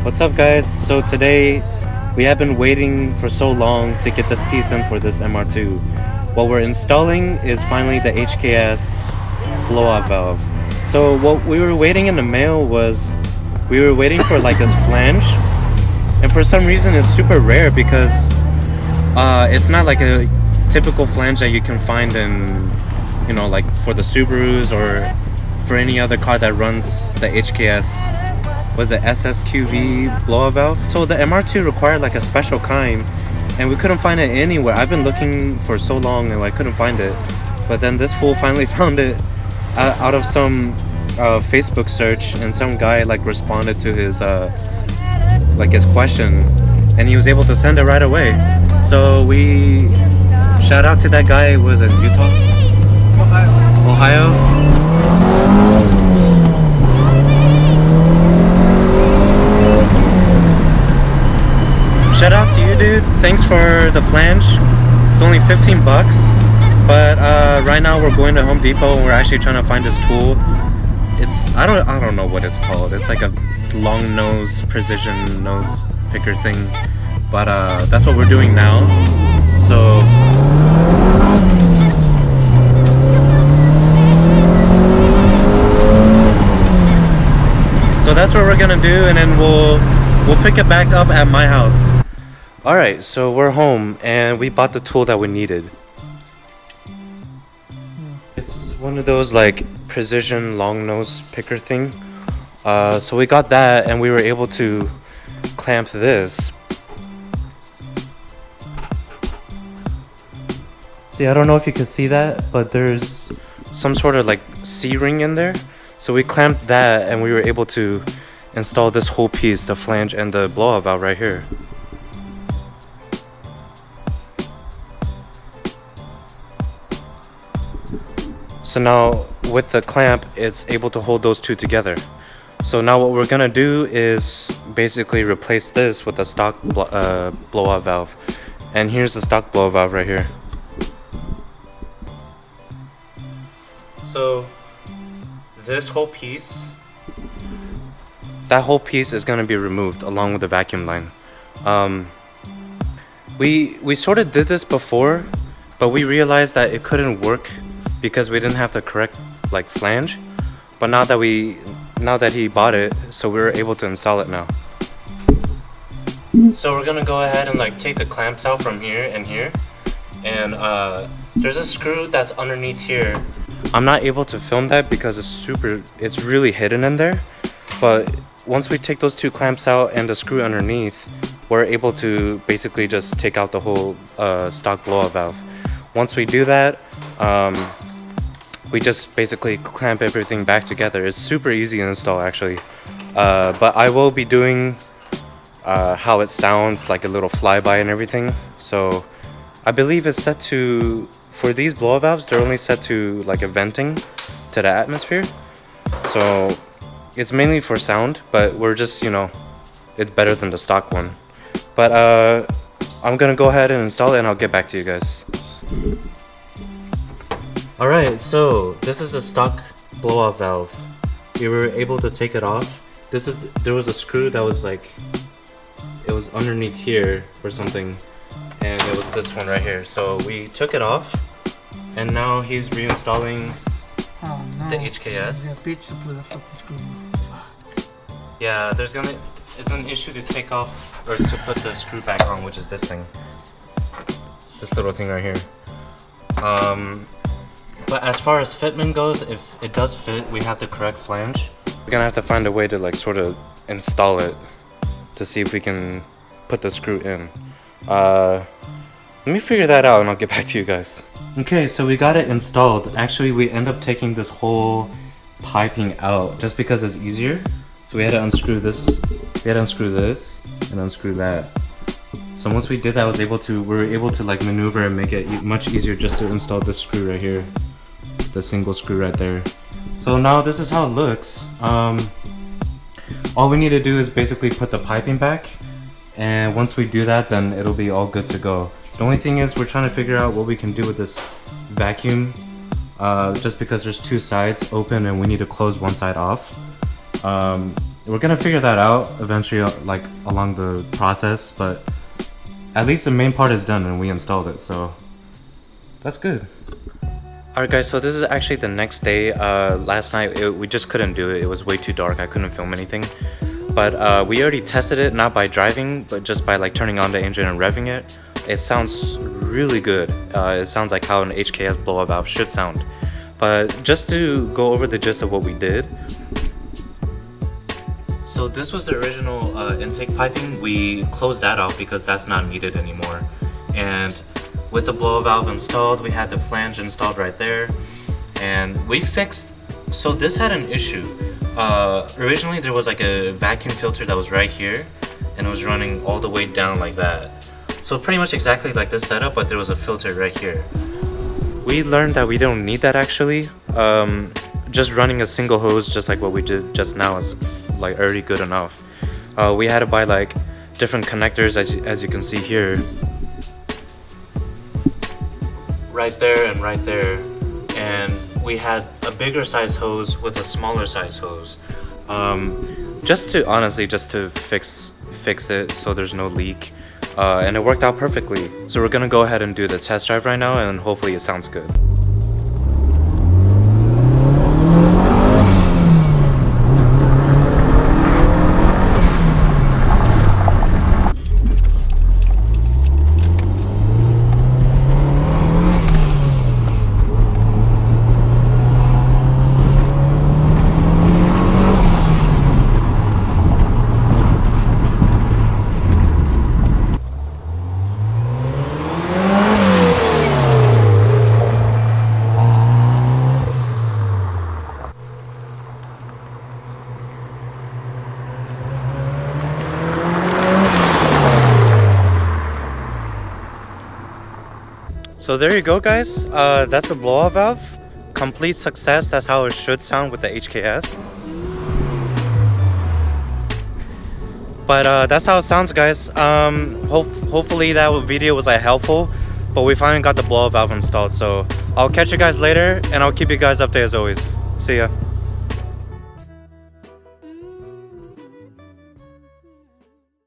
What's up, guys? So today we have been waiting for so long to get this piece in for this MR2. What we're installing is finally the HKS Blow Off Valve. So what we were waiting in the mail was we were waiting for like this flange, and for some reason it's super rare because it's not like a typical flange that you can find in, you know, like for the Subarus or for any other car that runs the HKS, was it SSQV blow off valve. So the MR2 required like a special kind, and we couldn't find it anywhere. I've been looking for so long and I couldn't find it, but then this fool finally found it out of some Facebook search, and some guy like responded to his like his question, and he was able to send it right away. So we shout out to that guy. Was it Utah? Ohio. Shout out to you, dude. Thanks for the flange. It's only 15 bucks, but right now we're going to Home Depot and we're actually trying to find this tool. It's I don't know what it's called. It's like a long nose precision nose picker thing, but that's what we're doing now. So that's what we're gonna do, and then we'll pick it back up at my house. Alright, so we're home and we bought the tool that we needed. It's one of those like precision long nose picker thing. So we got that and we were able to clamp this. See, I don't know if you can see that, but there's some sort of like C-ring in there. So we clamped that and we were able to install this whole piece, the flange and the blow-off valve right here. So now with the clamp, it's able to hold those two together. So now what we're gonna do is basically replace this with a stock blow-off valve. And here's the stock blow-off valve right here. So this whole piece, that whole piece is gonna be removed along with the vacuum line. We sort of did this before, but we realized that it couldn't work because we didn't have the correct like flange. But now that he bought it, so we were able to install it now. So we're gonna go ahead and like take the clamps out from here and here, and there's a screw that's underneath here. I'm not able to film that because it's really hidden in there, but once we take those two clamps out and the screw underneath, we're able to basically just take out the whole stock blow-off valve. Once we do that, we just basically clamp everything back together. It's super easy to install actually, but I will be doing how it sounds, like a little flyby and everything. So I believe it's set to, for these blow valves, they're only set to like a venting to the atmosphere. So it's mainly for sound, but we're just, you know, it's better than the stock one. But I'm gonna go ahead and install it and I'll get back to you guys. Alright, so this is a stock blow-off valve. We were able to take it off. There was a screw that was like, it was underneath here or something, and it was this one right here. So we took it off, and now he's reinstalling the HKS. Yeah, it's an issue to take off or to put the screw back on, which is this thing. This little thing right here. But as far as fitment goes, if it does fit, we have the correct flange. We're gonna have to find a way to like sort of install it to see if we can put the screw in. Let me figure that out and I'll get back to you guys. Okay, so we got it installed. Actually, we end up taking this whole piping out just because it's easier. So we had to unscrew this, and unscrew that. So once we did that, we were able to like maneuver and make it much easier just to install this screw right here, the single screw right there. So now this is how it looks. All we need to do is basically put the piping back, and once we do that, then it'll be all good to go. The only thing is we're trying to figure out what we can do with this vacuum, just because there's two sides open and we need to close one side off. we're gonna figure that out eventually, like along the process, but at least the main part is done and we installed it, so that's good. Alright guys, so this is actually the next day. Last night we just couldn't do it. It was way too dark. I couldn't film anything. But we already tested it, not by driving, but just by like turning on the engine and revving it. It sounds really good. It sounds like how an HKS blow off valve should sound. But just to go over the gist of what we did. So this was the original intake piping. We closed that out because that's not needed anymore. And with the blow off valve installed, we had the flange installed right there. And we fixed, so this had an issue. Originally there was like a vacuum filter that was right here and it was running all the way down like that. So pretty much exactly like this setup, but there was a filter right here. We learned that we don't need that actually. Just running a single hose just like what we did just now is like already good enough. We had to buy like different connectors as you can see here. Right there and right there. And we had a bigger size hose with a smaller size hose. Just to fix it so there's no leak. And it worked out perfectly. So we're gonna go ahead and do the test drive right now and hopefully it sounds good. So there you go guys, that's the blow off valve. Complete success, that's how it should sound with the HKS. But that's how it sounds guys. Hopefully that video was like helpful, but we finally got the blow off valve installed. So I'll catch you guys later and I'll keep you guys updated as always. See ya.